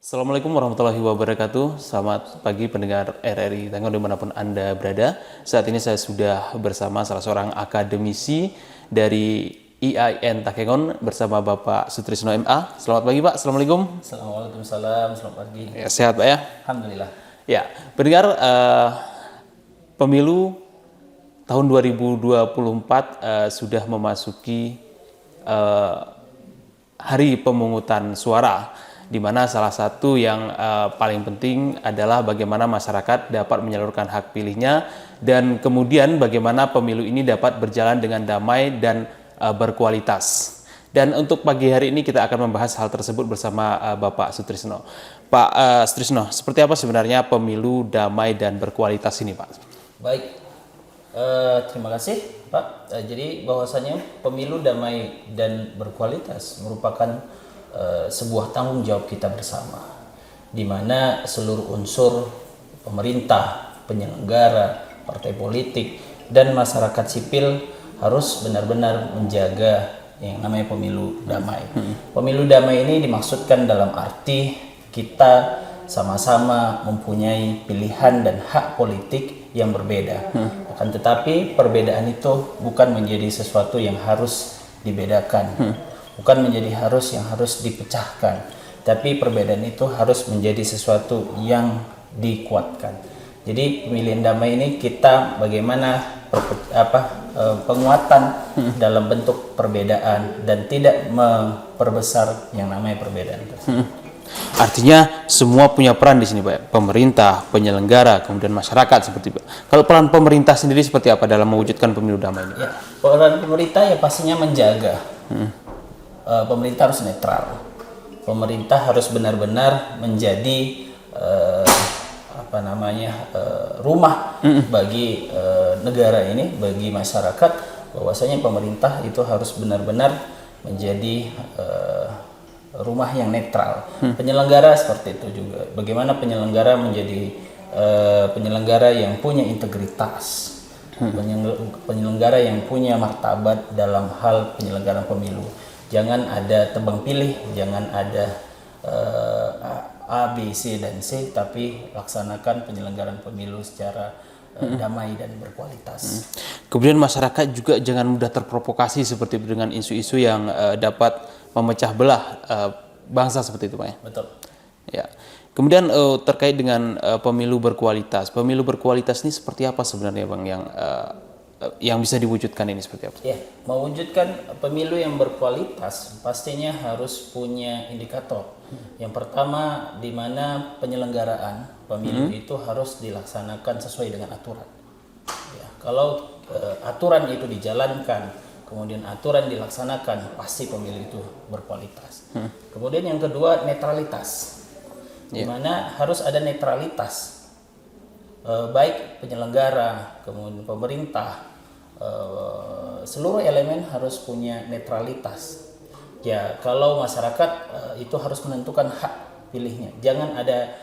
Assalamualaikum warahmatullahi wabarakatuh. Selamat pagi pendengar RRI Tangerang dimanapun Anda berada. Saat ini saya sudah bersama salah seorang akademisi dari IAIN Takengon bersama Bapak Sutrisno MA. Selamat pagi Pak, Assalamualaikum. Waalaikumsalam, selamat pagi. Ya, sehat Pak ya? Alhamdulillah. Ya, pendengar, pemilu tahun 2024 sudah memasuki hari pemungutan suara, di mana salah satu yang paling penting adalah bagaimana masyarakat dapat menyalurkan hak pilihnya dan kemudian bagaimana pemilu ini dapat berjalan dengan damai dan berkualitas. Dan untuk pagi hari ini kita akan membahas hal tersebut bersama Bapak Sutrisno. Pak Sutrisno, seperti apa sebenarnya pemilu damai dan berkualitas ini, Pak? Baik, terima kasih Pak. Jadi bahwasanya pemilu damai dan berkualitas merupakan sebuah tanggung jawab kita bersama, di mana seluruh unsur pemerintah, penyelenggara, partai politik, dan masyarakat sipil harus benar-benar menjaga yang namanya pemilu damai. Pemilu damai ini dimaksudkan dalam arti kita sama-sama mempunyai pilihan dan hak politik yang berbeda. Akan tetapi perbedaan itu bukan menjadi sesuatu yang harus dibedakan. Bukan menjadi yang harus dipecahkan, tapi perbedaan itu harus menjadi sesuatu yang dikuatkan. Jadi pemilihan damai ini kita bagaimana penguatan dalam bentuk perbedaan dan tidak memperbesar yang namanya perbedaan tersebut. Artinya semua punya peran di sini, Pak. Pemerintah, penyelenggara, kemudian masyarakat seperti Pak. Kalau peran pemerintah sendiri seperti apa dalam mewujudkan pemilu damai ini? Ya, peran pemerintah ya pastinya menjaga. Pemerintah harus netral. Pemerintah harus benar-benar menjadi rumah bagi negara ini, bagi masyarakat. Bahwasanya pemerintah itu harus benar-benar menjadi rumah yang netral. Penyelenggara seperti itu juga. Bagaimana penyelenggara menjadi penyelenggara yang punya integritas, penyelenggara yang punya martabat dalam hal penyelenggaraan pemilu. Jangan ada tebang pilih, jangan ada A, B, C, dan C, tapi laksanakan penyelenggaraan pemilu secara damai dan berkualitas. Kemudian masyarakat juga jangan mudah terprovokasi seperti dengan isu-isu yang dapat memecah belah bangsa seperti itu, Pak ya? Betul. Ya. Kemudian terkait dengan pemilu berkualitas. Pemilu berkualitas ini seperti apa sebenarnya, Bang, yang bisa diwujudkan ini seperti apa? Ya, mewujudkan pemilu yang berkualitas pastinya harus punya indikator. Yang pertama, di mana penyelenggaraan pemilu itu harus dilaksanakan sesuai dengan aturan. Ya, kalau aturan itu dijalankan, kemudian aturan dilaksanakan, pasti pemilu itu berkualitas. Kemudian yang kedua, netralitas, di mana harus ada netralitas. Baik penyelenggara, kemudian pemerintah, seluruh elemen harus punya netralitas. Ya, kalau masyarakat itu harus menentukan hak pilihnya. Jangan ada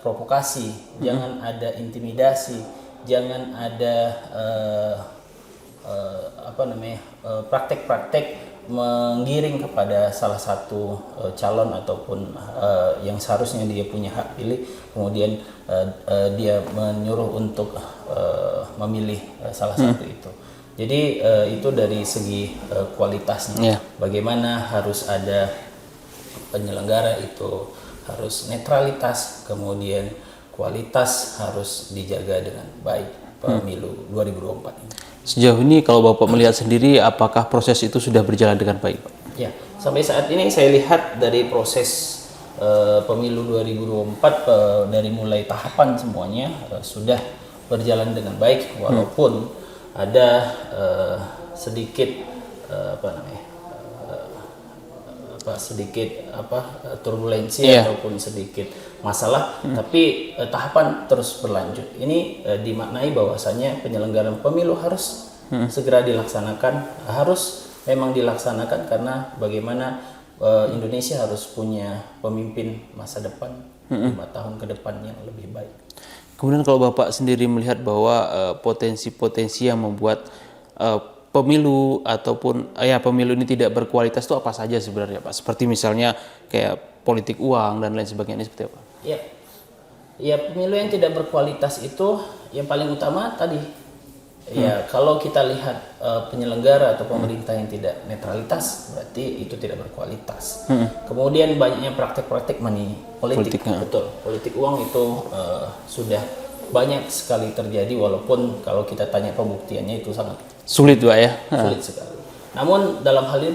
provokasi, jangan ada intimidasi, jangan ada praktek-praktek menggiring kepada salah satu calon ataupun yang seharusnya dia punya hak pilih, kemudian dia menyuruh untuk memilih salah satu itu. Jadi itu dari segi kualitasnya. Bagaimana harus ada penyelenggara itu harus netralitas, kemudian kualitas harus dijaga dengan baik pemilu 2024 ini. Sejauh ini kalau Bapak melihat sendiri, apakah proses itu sudah berjalan dengan baik, Pak? Ya, sampai saat ini saya lihat dari proses pemilu 2024 dari mulai tahapan semuanya sudah berjalan dengan baik, walaupun ada sedikit turbulensi ataupun sedikit masalah, tapi tahapan terus berlanjut. Ini dimaknai bahwasanya penyelenggaraan pemilu harus segera dilaksanakan, harus memang dilaksanakan karena bagaimana Indonesia harus punya pemimpin masa depan 5 tahun ke depan yang lebih baik. Kemudian kalau Bapak sendiri melihat bahwa potensi-potensi yang membuat pemilu ataupun pemilu ini tidak berkualitas itu apa saja sebenarnya, Pak? Seperti misalnya kayak politik uang dan lain sebagainya, ini seperti apa? Ya, ya pemilu yang tidak berkualitas itu yang paling utama tadi. Ya, kalau kita lihat penyelenggara atau pemerintah yang tidak netralitas, berarti itu tidak berkualitas. Kemudian banyaknya praktek-praktek money politik, betul. Politik uang itu sudah banyak sekali terjadi, walaupun kalau kita tanya pembuktiannya itu sangat sulit, Pak ya. Sulit sekali. Namun dalam hal ini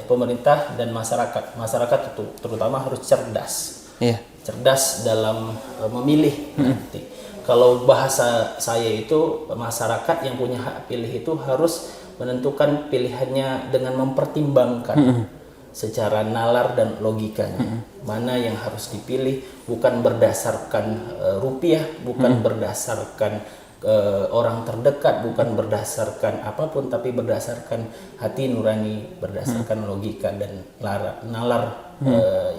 pemerintah dan masyarakat itu terutama harus cerdas. Iya. Cerdas dalam memilih nanti. Kalau bahasa saya itu, masyarakat yang punya hak pilih itu harus menentukan pilihannya dengan mempertimbangkan secara nalar dan logikanya. Mana yang harus dipilih, bukan berdasarkan rupiah, bukan berdasarkan orang terdekat, bukan berdasarkan apapun, tapi berdasarkan hati nurani, berdasarkan logika dan nalar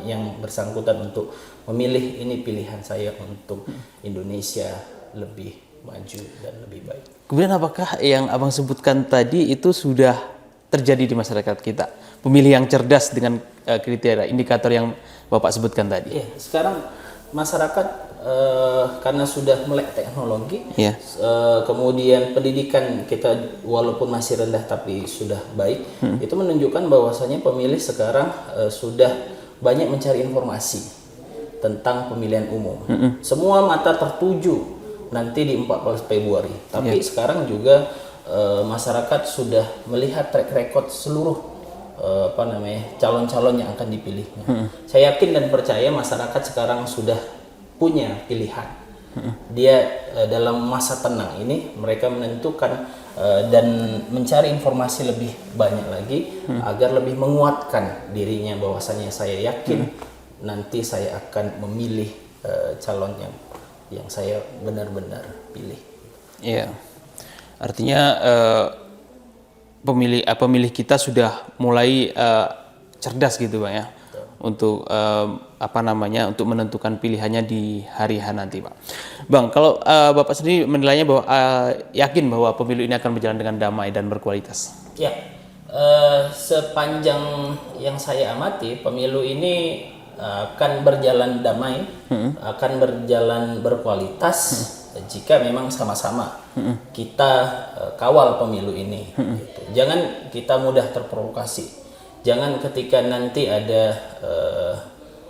yang bersangkutan untuk memilih ini pilihan saya untuk Indonesia lebih maju dan lebih baik. Kemudian apakah yang Abang sebutkan tadi itu sudah terjadi di masyarakat kita? Pemilih yang cerdas dengan kriteria indikator yang Bapak sebutkan tadi. Iya, sekarang masyarakat karena sudah melek teknologi, kemudian pendidikan kita walaupun masih rendah tapi sudah baik, itu menunjukkan bahwasanya pemilih sekarang sudah banyak mencari informasi tentang pemilihan umum. Semua mata tertuju nanti di 14 Februari. Tapi sekarang juga masyarakat sudah melihat track record seluruh calon-calon yang akan dipilihnya. Saya yakin dan percaya masyarakat sekarang sudah punya pilihan. Dia dalam masa tenang ini mereka menentukan dan mencari informasi lebih banyak lagi agar lebih menguatkan dirinya bahwasanya saya yakin nanti saya akan memilih calon yang saya benar-benar pilih. Iya, artinya pemilih kita sudah mulai cerdas gitu, Pak ya, untuk untuk menentukan pilihannya di hari H nanti, Pak. Bang, kalau Bapak sendiri menilainya bahwa yakin bahwa pemilu ini akan berjalan dengan damai dan berkualitas? Ya, sepanjang yang saya amati pemilu ini akan berjalan damai, akan berjalan berkualitas jika memang sama-sama kita kawal pemilu ini. Gitu. Jangan kita mudah terprovokasi. Jangan ketika nanti ada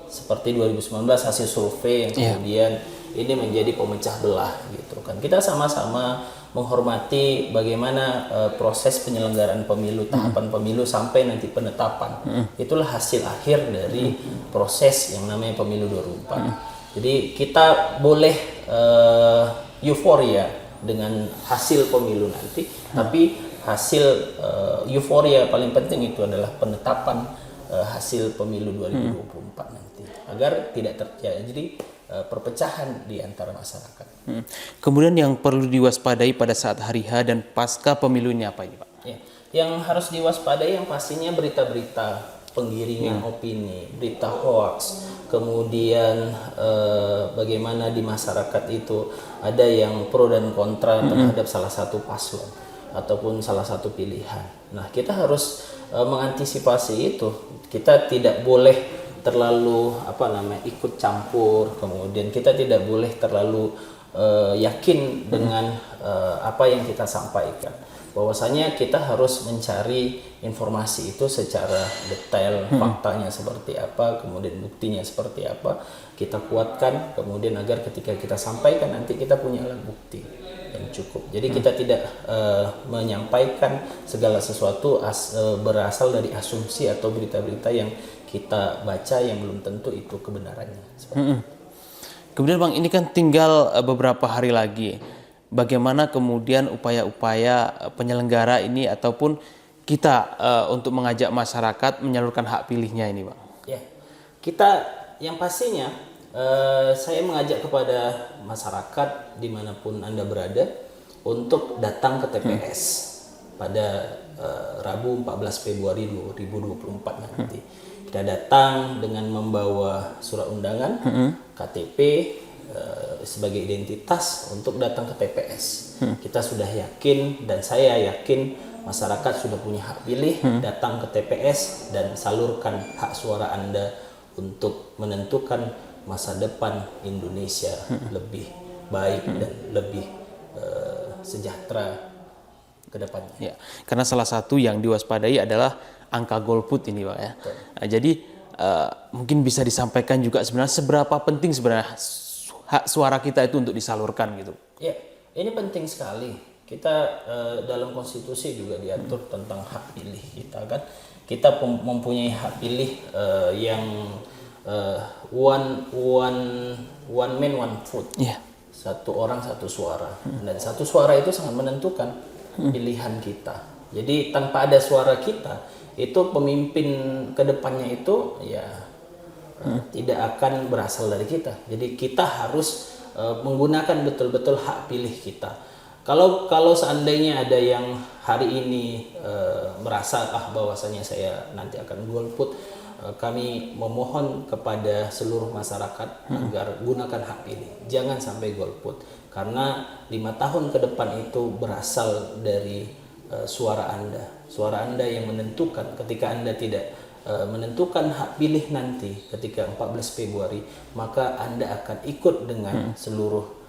seperti 2019 hasil survei yang kemudian ini menjadi pemecah belah gitu kan. Kita sama-sama menghormati bagaimana proses penyelenggaraan pemilu, tahapan pemilu sampai nanti penetapan. Itulah hasil akhir dari proses yang namanya pemilu 2024. Jadi kita boleh euforia dengan hasil pemilu nanti, tapi hasil euforia paling penting itu adalah penetapan hasil pemilu 2024 nanti agar tidak terjadi perpecahan di antara masyarakat. Kemudian yang perlu diwaspadai pada saat hari H dan pasca pemilu ini apa ini, Pak? Ya, yang harus diwaspadai yang pastinya berita-berita penggiringan opini, berita hoax, kemudian bagaimana di masyarakat itu ada yang pro dan kontra terhadap salah satu paslon ataupun salah satu pilihan. Nah, kita harus mengantisipasi itu. Kita tidak boleh terlalu ikut campur, kemudian kita tidak boleh terlalu yakin dengan apa yang kita sampaikan. Bahwasanya kita harus mencari informasi itu secara detail, faktanya seperti apa, kemudian buktinya seperti apa, kita kuatkan, kemudian agar ketika kita sampaikan nanti kita punya alat bukti yang cukup. Jadi kita tidak menyampaikan segala sesuatu berasal dari asumsi atau berita-berita yang kita baca yang belum tentu itu kebenarannya. Kemudian Bang, ini kan tinggal beberapa hari lagi. Bagaimana kemudian upaya-upaya penyelenggara ini ataupun kita untuk mengajak masyarakat menyalurkan hak pilihnya ini, Bang? Ya, kita yang pastinya saya mengajak kepada masyarakat dimanapun Anda berada untuk datang ke TPS pada Rabu 14 Februari 2024 nanti. Kita datang dengan membawa surat undangan, KTP sebagai identitas untuk datang ke TPS. Kita sudah yakin dan saya yakin masyarakat sudah punya hak pilih, datang ke TPS dan salurkan hak suara Anda untuk menentukan masa depan Indonesia lebih baik dan lebih sejahtera ke depannya. Ya, karena salah satu yang diwaspadai adalah angka golput ini, Pak ya. Nah, jadi mungkin bisa disampaikan juga sebenarnya seberapa penting sebenarnya hak suara kita itu untuk disalurkan gitu. Ya, ini penting sekali. Kita dalam konstitusi juga diatur tentang hak pilih kita kan. Kita mempunyai hak pilih yang one man one vote. Yeah. Satu orang satu suara. Dan satu suara itu sangat menentukan pilihan kita. Jadi tanpa ada suara kita, itu pemimpin kedepannya itu ya tidak akan berasal dari kita. Jadi kita harus menggunakan betul-betul hak pilih kita. Kalau seandainya ada yang hari ini merasa bahwasanya saya nanti akan golput, kami memohon kepada seluruh masyarakat agar gunakan hak pilih, jangan sampai golput, karena 5 tahun ke depan itu berasal dari suara Anda yang menentukan. Ketika Anda tidak menentukan hak pilih nanti ketika 14 Februari, maka Anda akan ikut dengan seluruh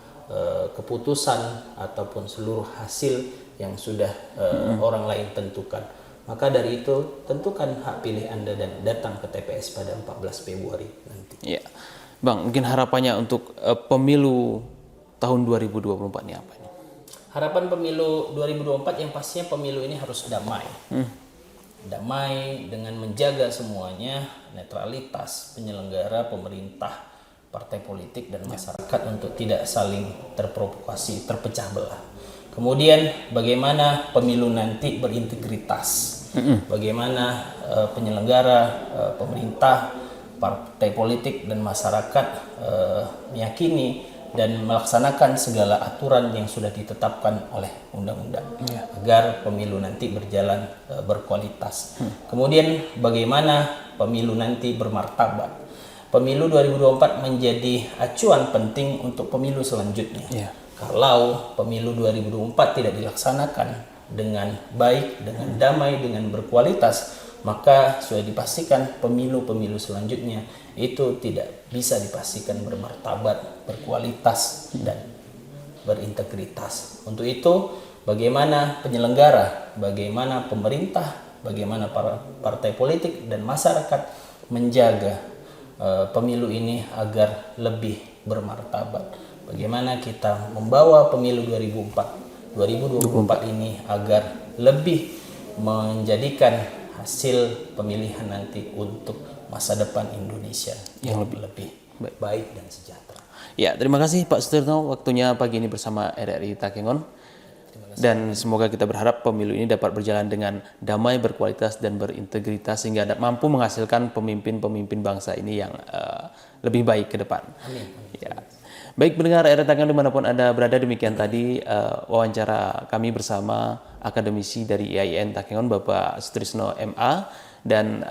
keputusan ataupun seluruh hasil yang sudah orang lain tentukan. Maka dari itu tentukan hak pilih Anda dan datang ke TPS pada 14 Februari nanti. Ya, Bang, mungkin harapannya untuk pemilu tahun 2024 ini apa ini? Harapan pemilu 2024 yang pastinya pemilu ini harus damai. Damai dengan menjaga semuanya, netralitas penyelenggara, pemerintah, partai politik dan masyarakat untuk tidak saling terprovokasi, terpecah belah. Kemudian bagaimana pemilu nanti berintegritas. Bagaimana penyelenggara, pemerintah, partai politik dan masyarakat meyakini dan melaksanakan segala aturan yang sudah ditetapkan oleh undang-undang agar pemilu nanti berjalan berkualitas. Kemudian bagaimana pemilu nanti bermartabat. Pemilu 2024 menjadi acuan penting untuk pemilu selanjutnya. Kalau pemilu 2024 tidak dilaksanakan dengan baik, dengan damai, dengan berkualitas, maka sudah dipastikan pemilu-pemilu selanjutnya itu tidak bisa dipastikan bermartabat, berkualitas, dan berintegritas. Untuk itu, bagaimana penyelenggara, bagaimana pemerintah, bagaimana para partai politik dan masyarakat menjaga pemilu ini agar lebih bermartabat. Bagaimana kita membawa pemilu 2024 ini agar lebih menjadikan hasil pemilihan nanti untuk masa depan Indonesia yang lebih baik dan sejahtera. Ya, terima kasih Pak Sutirno waktunya pagi ini bersama RRI Takengon. Dan semoga kita berharap pemilu ini dapat berjalan dengan damai, berkualitas dan berintegritas sehingga mampu menghasilkan pemimpin-pemimpin bangsa ini yang lebih baik ke depan. Amin. Ya. Baik pendengar RRI Takengon dimanapun Anda berada, demikian tadi wawancara kami bersama akademisi dari IAIN Takengon Bapak Sutrisno MA. Dan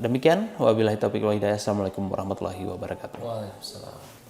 demikian wabillahi taufiq wal hidayah. Assalamualaikum warahmatullahi wabarakatuh. Waalaikumsalam.